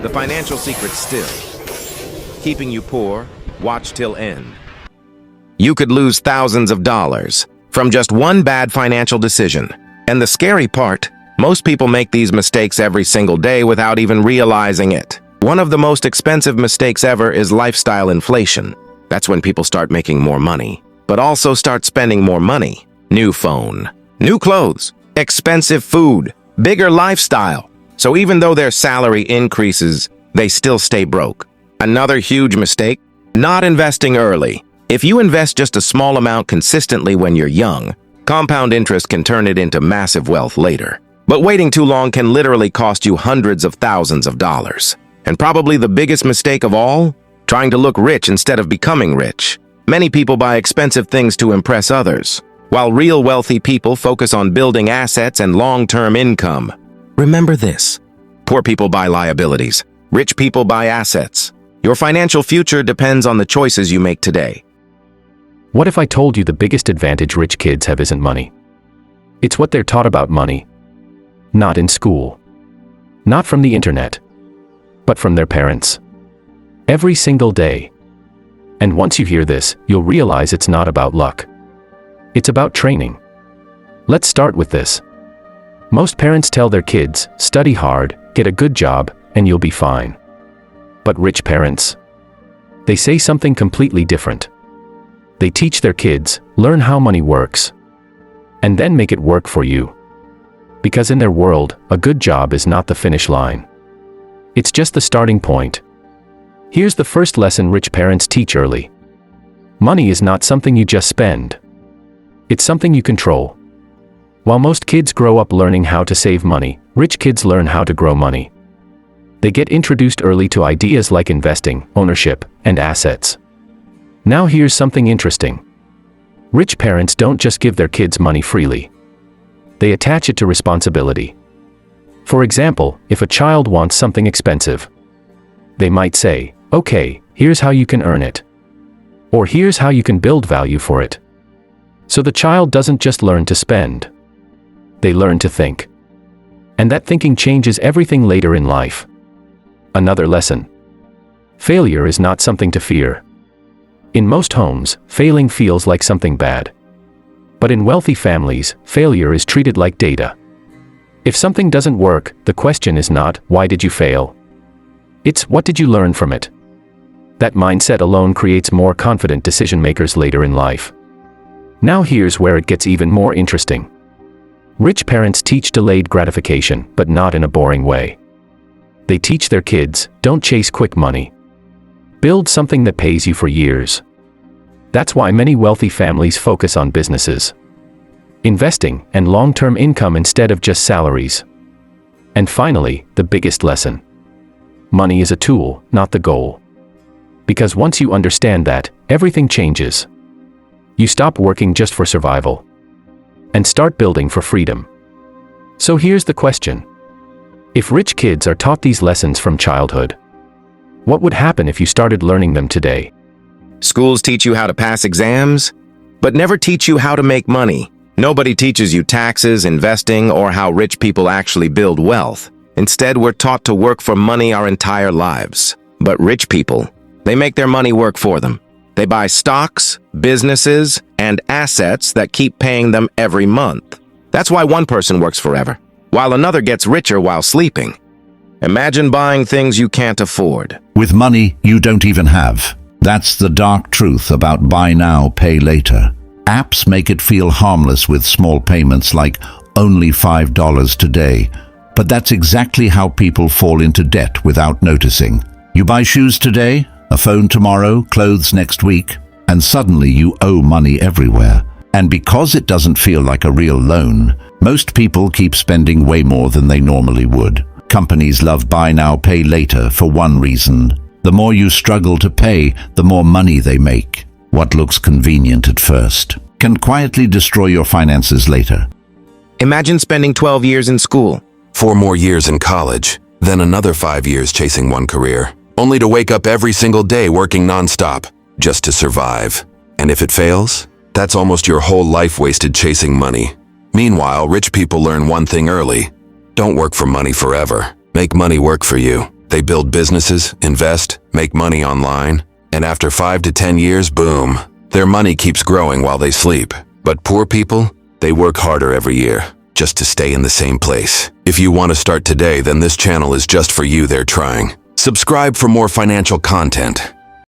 The financial secret still. Keeping you poor, watch till end. You could lose thousands of dollars from just one bad financial decision. And the scary part, most people make these mistakes every single day without even realizing it. One of the most expensive mistakes ever is lifestyle inflation. That's when people start making more money, but also start spending more money. New phone, new clothes, expensive food, bigger lifestyle. So even though their salary increases, they still stay broke. Another huge mistake, not investing early. If you invest just a small amount consistently when you're young, compound interest can turn it into massive wealth later. But waiting too long can literally cost you hundreds of thousands of dollars. And probably the biggest mistake of all, trying to look rich instead of becoming rich. Many people buy expensive things to impress others, while real wealthy people focus on building assets and long-term income. Remember this: poor people buy liabilities, rich people buy assets. Your financial future depends on the choices you make today. What if I told you the biggest advantage rich kids have isn't money? It's what they're taught about money. Not in school. Not from the internet. But from their parents. Every single day. And once you hear this, you'll realize it's not about luck. It's about training. Let's start with this. Most parents tell their kids, study hard, get a good job, and you'll be fine. But rich parents? They say something completely different. They teach their kids, learn how money works. And then make it work for you. Because in their world, a good job is not the finish line. It's just the starting point. Here's the first lesson rich parents teach early. Money is not something you just spend. It's something you control. While most kids grow up learning how to save money, rich kids learn how to grow money. They get introduced early to ideas like investing, ownership, and assets. Now here's something interesting. Rich parents don't just give their kids money freely. They attach it to responsibility. For example, if a child wants something expensive, they might say, "Okay, here's how you can earn it." Or here's how you can build value for it. So the child doesn't just learn to spend. They learn to think. And that thinking changes everything later in life. Another lesson. Failure is not something to fear. In most homes, failing feels like something bad. But in wealthy families, failure is treated like data. If something doesn't work, the question is not, "Why did you fail?" It's, "What did you learn from it?" That mindset alone creates more confident decision makers later in life. Now here's where it gets even more interesting. Rich parents teach delayed gratification, but not in a boring way. They teach their kids, don't chase quick money. Build something that pays you for years. That's why many wealthy families focus on businesses, investing, and long-term income instead of just salaries. And finally, the biggest lesson. Money is a tool, not the goal. Because once you understand that, everything changes. You stop working just for survival and start building for freedom. So here's the question. If rich kids are taught these lessons from childhood, what would happen if you started learning them today? Schools teach you how to pass exams, but never teach you how to make money. Nobody teaches you taxes, investing, or how rich people actually build wealth. Instead, we're taught to work for money our entire lives. But rich people, they make their money work for them. They buy stocks, businesses, and assets that keep paying them every month. That's why one person works forever, while another gets richer while sleeping. Imagine buying things you can't afford. With money you don't even have. That's the dark truth about buy now, pay later. Apps make it feel harmless with small payments like only $5 today. But that's exactly how people fall into debt without noticing. You buy shoes today, a phone tomorrow, clothes next week, and suddenly you owe money everywhere. And because it doesn't feel like a real loan, most people keep spending way more than they normally would. Companies love buy now, pay later for one reason. The more you struggle to pay, the more money they make. What looks convenient at first can quietly destroy your finances later. Imagine spending 12 years in school, 4 more years in college, then another 5 years chasing one career, only to wake up every single day working nonstop, just to survive. And if it fails, that's almost your whole life wasted chasing money. Meanwhile, rich people learn one thing early. Don't work for money forever. Make money work for you. They build businesses, invest, make money online, and after 5 to 10 years, boom, their money keeps growing while they sleep. But poor people, they work harder every year just to stay in the same place. If you want to start today, then this channel is just for you. They're trying. Subscribe for more financial content.